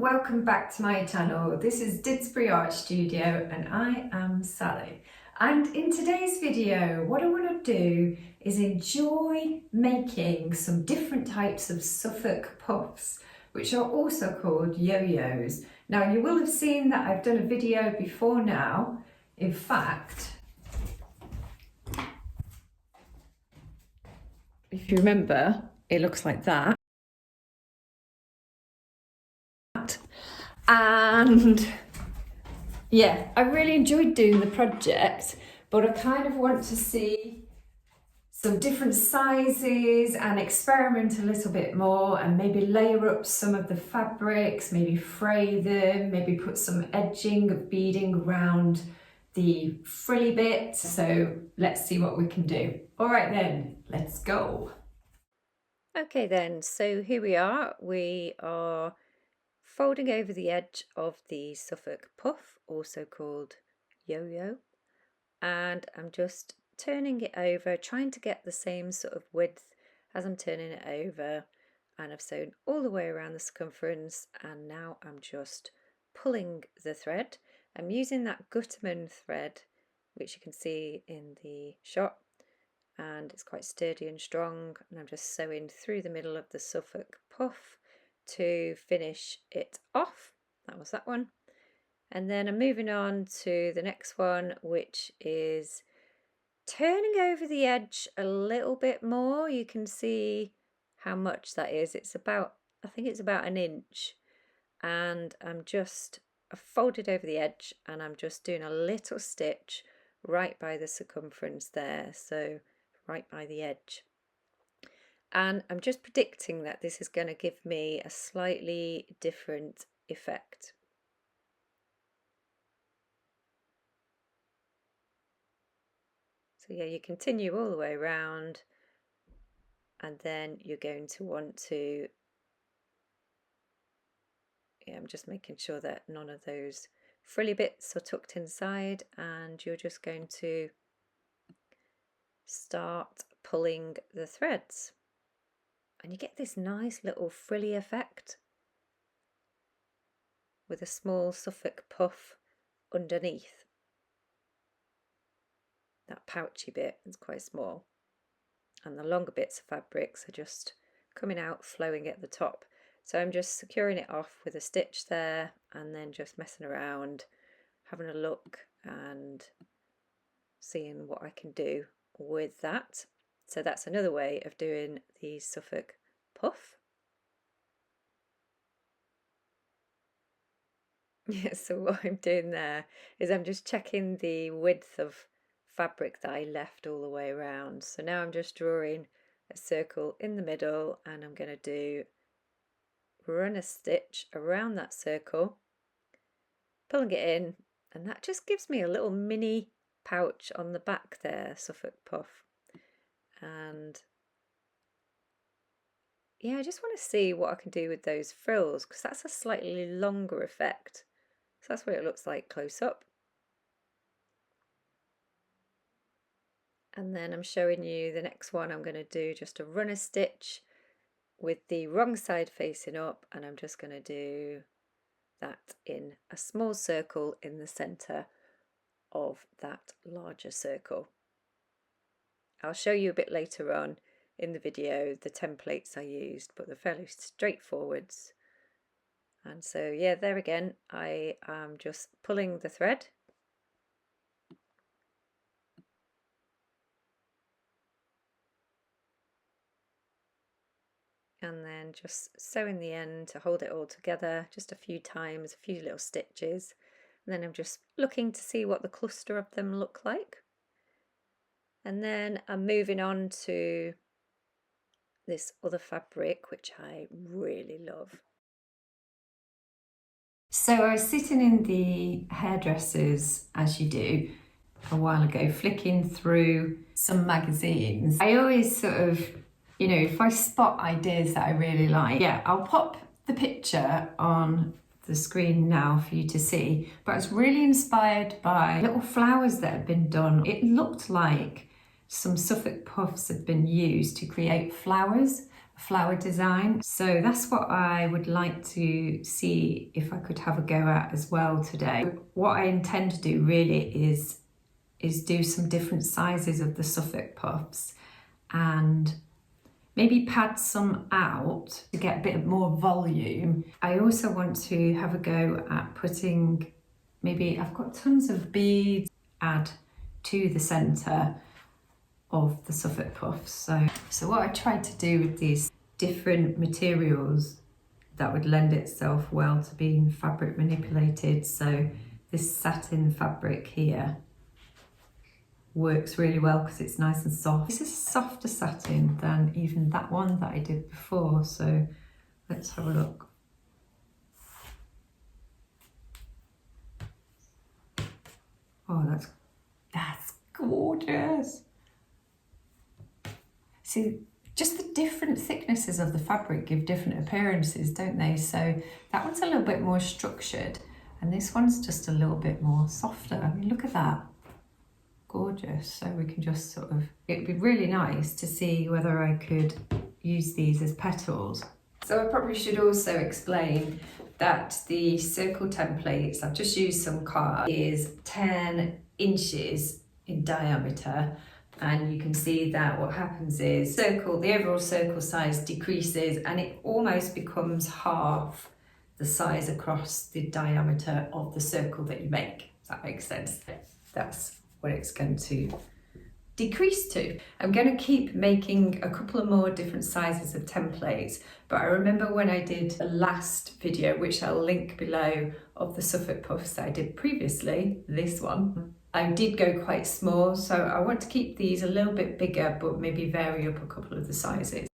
welcome back to my channel. This is Didsbury Art Studio and I am Sally. And in today's video, what I want to do is enjoy making some different types of Suffolk puffs, which are also called yo-yos. Now you will have seen that I've done a video before now. In fact, if you remember, it looks like that. And yeah, I really enjoyed doing the project, but I kind of want to see some different sizes and experiment a little bit more and maybe layer up some of the fabrics, maybe fray them, maybe put some edging of beading around the frilly bit. So let's see what we can do. All right then, let's go. Okay then, so here we are folding over the edge of the Suffolk puff, also called yo-yo, and I'm just turning it over, trying to get the same sort of width as I'm turning it over, and I've sewn all the way around the circumference, and now I'm just pulling the thread. I'm using that Gutterman thread, which you can see in the shot, and it's quite sturdy and strong, and I'm just sewing through the middle of the Suffolk puff to finish it off. That was that one. And then I'm moving on to the next one, which is turning over the edge a little bit more. You can see how much that is. It's about, I think it's about an inch, and I've folded over the edge and I'm just doing a little stitch right by the circumference there, so right by the edge. And I'm just predicting that this is going to give me a slightly different effect. So yeah, you continue all the way around, and then you're going to want to, I'm just making sure that none of those frilly bits are tucked inside, and you're just going to start pulling the threads. And you get this nice little frilly effect with a small Suffolk puff underneath. That pouchy bit is quite small, and the longer bits of fabrics are just coming out, flowing at the top. So I'm just securing it off with a stitch there, and then just messing around, having a look and seeing what I can do with that. So that's another way of doing the Suffolk puff. Yeah, so what I'm doing there is I'm just checking the width of fabric that I left all the way around. So now I'm just drawing a circle in the middle, and I'm going to run a stitch around that circle, pulling it in, and that just gives me a little mini pouch on the back there, Suffolk puff. And yeah, I just want to see what I can do with those frills, because that's a slightly longer effect. So that's what it looks like close up. And then I'm showing you the next one. I'm going to do just a runner stitch with the wrong side facing up, and I'm just going to do that in a small circle in the center of that larger circle. I'll show you a bit later on in the video the templates I used, but they're fairly straightforward. And so yeah, there again, I am just pulling the thread, and then just sewing the end to hold it all together just a few times, a few little stitches, and then I'm just looking to see what the cluster of them look like. And then I'm moving on to this other fabric, which I really love. So I was sitting in the hairdressers, as you do, a while ago, flicking through some magazines. I always sort of, you know, if I spot ideas that I really like, yeah, I'll pop the picture on the screen now for you to see. But I was really inspired by little flowers that had been done. It looked like some Suffolk puffs had been used to create flowers, flower design. So that's what I would like to see if I could have a go at as well today. What I intend to do really is do some different sizes of the Suffolk puffs and maybe pad some out to get a bit more volume. I also want to have a go at putting, maybe I've got tons of beads, add to the centre of the Suffolk puffs. So what I tried to do with these different materials that would lend itself well to being fabric manipulated. So this satin fabric here works really well because it's nice and soft. This is a softer satin than even that one that I did before. So let's have a look. Oh, that's gorgeous. See, just the different thicknesses of the fabric give different appearances, don't they? So that one's a little bit more structured and this one's just a little bit more softer. I mean, look at that. Gorgeous. So we can just sort of, it'd be really nice to see whether I could use these as petals. So I probably should also explain that the circle templates, I've just used some card, is 10 inches in diameter. And you can see that what happens is the overall circle size decreases and it almost becomes half the size across the diameter of the circle that you make. If that makes sense. That's what it's going to decrease to. I'm going to keep making a couple of more different sizes of templates, but I remember when I did the last video, which I'll link below, of the Suffolk puffs that I did previously, this one, I did go quite small, so I want to keep these a little bit bigger, but maybe vary up a couple of the sizes.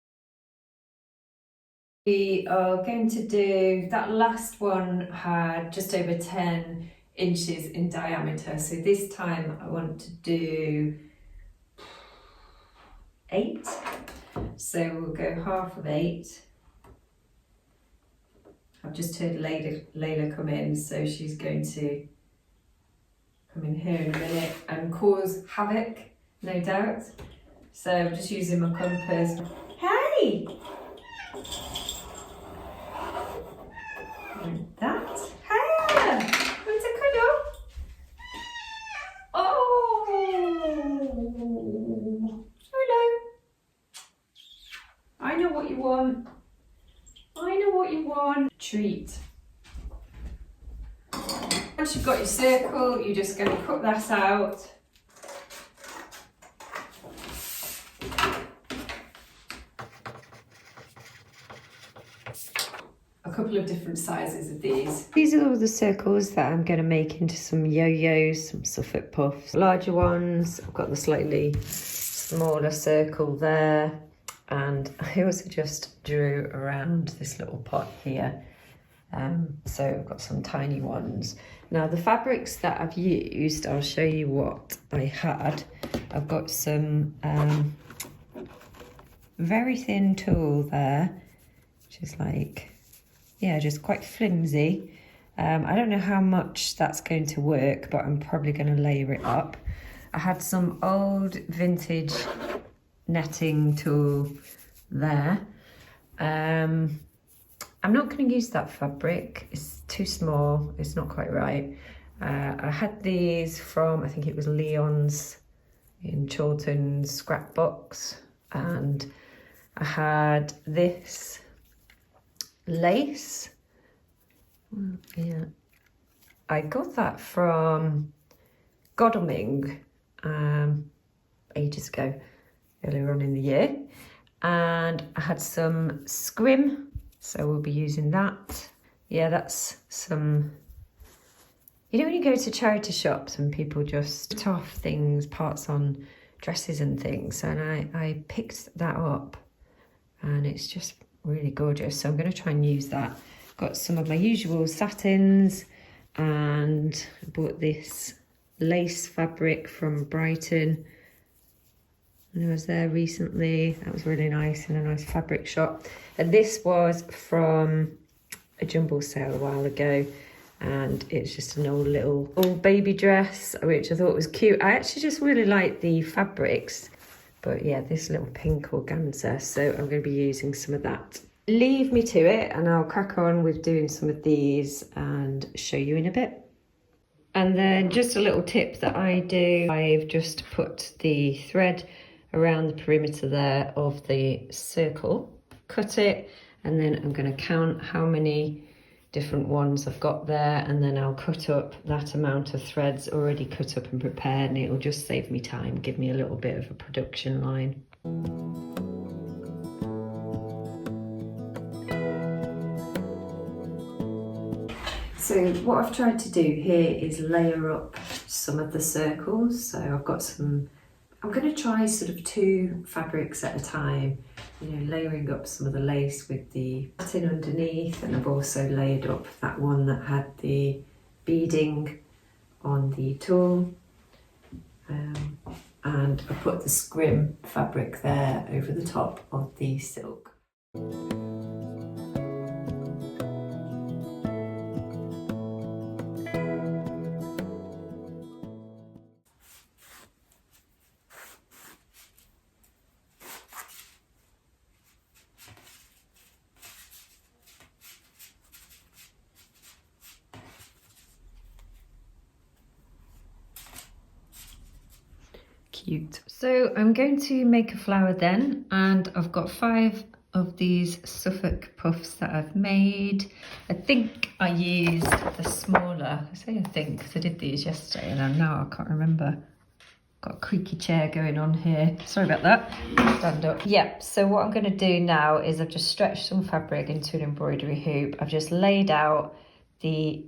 We are going to do, that last one had just over 10 inches in diameter, so this time I want to do 8, so we'll go half of 8. I've just heard Layla come in, so she's going to come in here in a minute and cause havoc, no doubt. So I'm just using my compass. Hey! Like that. Hey! Want a cuddle? Oh! Hello. I know what you want. I know what you want. Treat. Once you've got your circle, you're just going to cut that out. A couple of different sizes of these. These are all the circles that I'm going to make into some yo-yos, some Suffolk puffs. Larger ones, I've got the slightly smaller circle there. And I also just drew around this little pot here. So I've got some tiny ones. Now the fabrics that I've used, I'll show you what I had. I've got some very thin tulle there, which is like, yeah, just quite flimsy. I don't know how much that's going to work, but I'm probably going to layer it up. I had some old vintage netting tulle there. I'm not going to use that fabric, it's too small, it's not quite right. I had these from, I think it was Leon's in Chorlton's scrapbox, and I had this lace. Yeah, I got that from Godalming ages ago, earlier on in the year, and I had some scrim. So we'll be using that. Yeah, that's some, you know when you go to charity shops and people just put off things, parts on dresses and things, and I picked that up and it's just really gorgeous. So I'm going to try and use that. Got some of my usual satins and I bought this lace fabric from Brighton. I was there recently. That was really nice in a nice fabric shop. And this was from a jumble sale a while ago. And it's just an old baby dress, which I thought was cute. I actually just really like the fabrics But yeah, this little pink organza, so I'm going to be using some of that. Leave me to it and I'll crack on with doing some of these and show you in a bit. And then just a little tip that I do, I've just put the thread around the perimeter there of the circle, cut it, and then I'm going to count how many different ones I've got there, and then I'll cut up that amount of threads already cut up and prepared, and it'll just save me time, give me a little bit of a production line. So what I've tried to do here is layer up some of the circles. So I've got some, I'm going to try sort of 2 fabrics at a time, you know, layering up some of the lace with the satin underneath, and I've also layered up that one that had the beading on the tulle, and I put the scrim fabric there over the top of the silk. Cute. So I'm going to make a flower then, and I've got 5 of these Suffolk puffs that I've made. I think I used the smaller, I say I think because I did these yesterday and now I can't remember. Got a creaky chair going on here, sorry about that. Stand up. Yep, so what I'm going to do now is I've just stretched some fabric into an embroidery hoop. I've just laid out the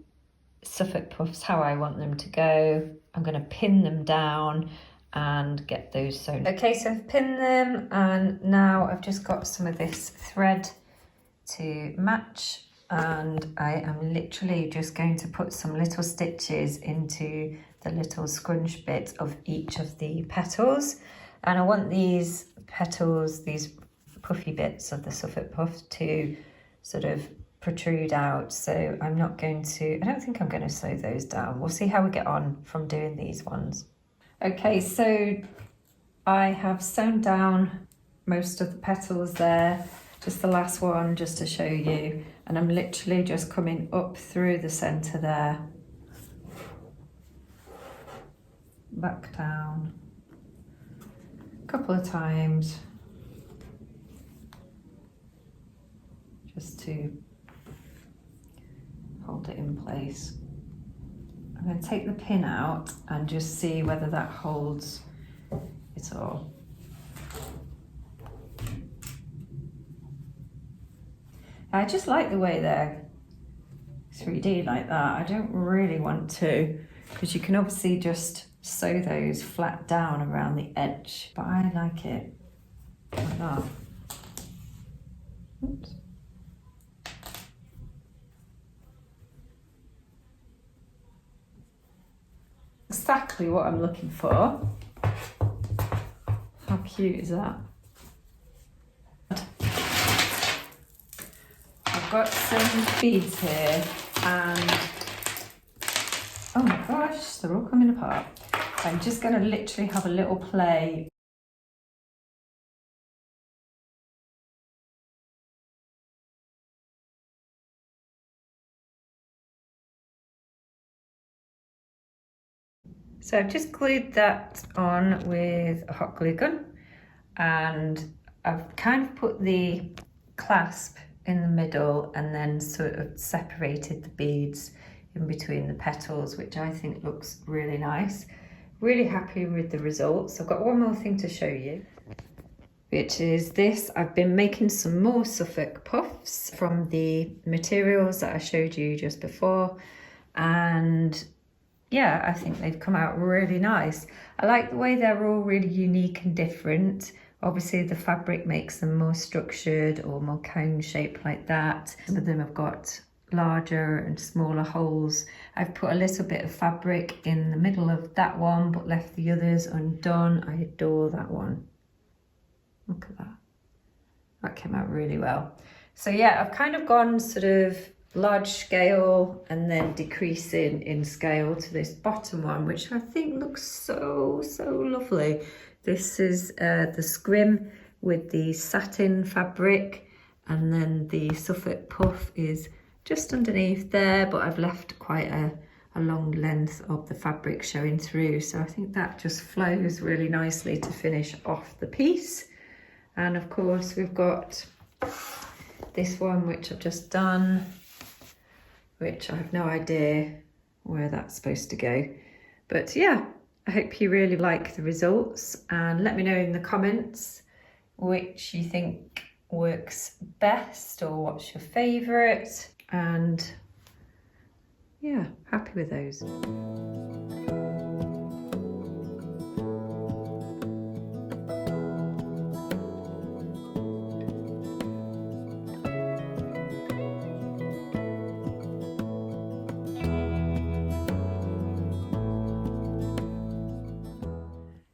Suffolk puffs how I want them to go. I'm going to pin them down and get those sewn. Okay, so I've pinned them, and now I've just got some of this thread to match, and I am literally just going to put some little stitches into the little scrunch bit of each of the petals, and I want these petals, these puffy bits of the Suffolk puff to sort of protrude out, so I'm not going to, I don't think I'm going to sew those down. We'll see how we get on from doing these ones. Okay, so I have sewn down most of the petals there, just the last one just to show you, and I'm literally just coming up through the centre there, back down a couple of times just to hold it in place. I'm going to take the pin out and just see whether that holds it all. I just like the way they're 3D like that. I don't really want to, because you can obviously just sew those flat down around the edge, but I like it like that. Oops. Exactly what I'm looking for. How cute is that? I've got some beads here, and oh my gosh, they're all coming apart. I'm just going to literally have a little play. So I've just glued that on with a hot glue gun, and I've kind of put the clasp in the middle and then sort of separated the beads in between the petals, which I think looks really nice. Really happy with the results. I've got one more thing to show you, which is this. I've been making some more Suffolk puffs from the materials that I showed you just before, and yeah, I think they've come out really nice. I like the way they're all really unique and different. Obviously the fabric makes them more structured or more cone shaped like that. Some of them have got larger and smaller holes. I've put a little bit of fabric in the middle of that one but left the others undone. I adore that one. Look at that. That came out really well. So yeah, I've kind of gone sort of large scale and then decreasing in scale to this bottom one, which I think looks so lovely. This is the scrim with the satin fabric, and then the Suffolk puff is just underneath there, but I've left quite a long length of the fabric showing through, so I think that just flows really nicely to finish off the piece. And of course we've got this one which I've just done, which I have no idea where that's supposed to go, but yeah, I hope you really like the results, and let me know in the comments which you think works best or what's your favourite, and yeah, happy with those.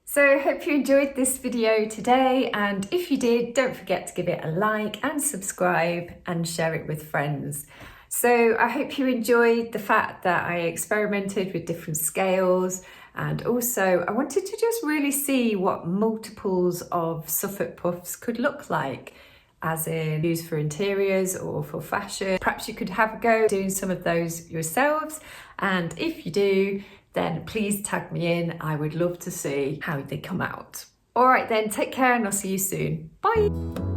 So I hope you enjoyed this video today, and if you did, don't forget to give it a like and subscribe and share it with friends. So I hope you enjoyed the fact that I experimented with different scales, and also I wanted to just really see what multiples of Suffolk puffs could look like, as in used for interiors or for fashion. Perhaps you could have a go doing some of those yourselves, and if you do, then please tag me in. I would love to see how they come out. All right then, take care and I'll see you soon. Bye.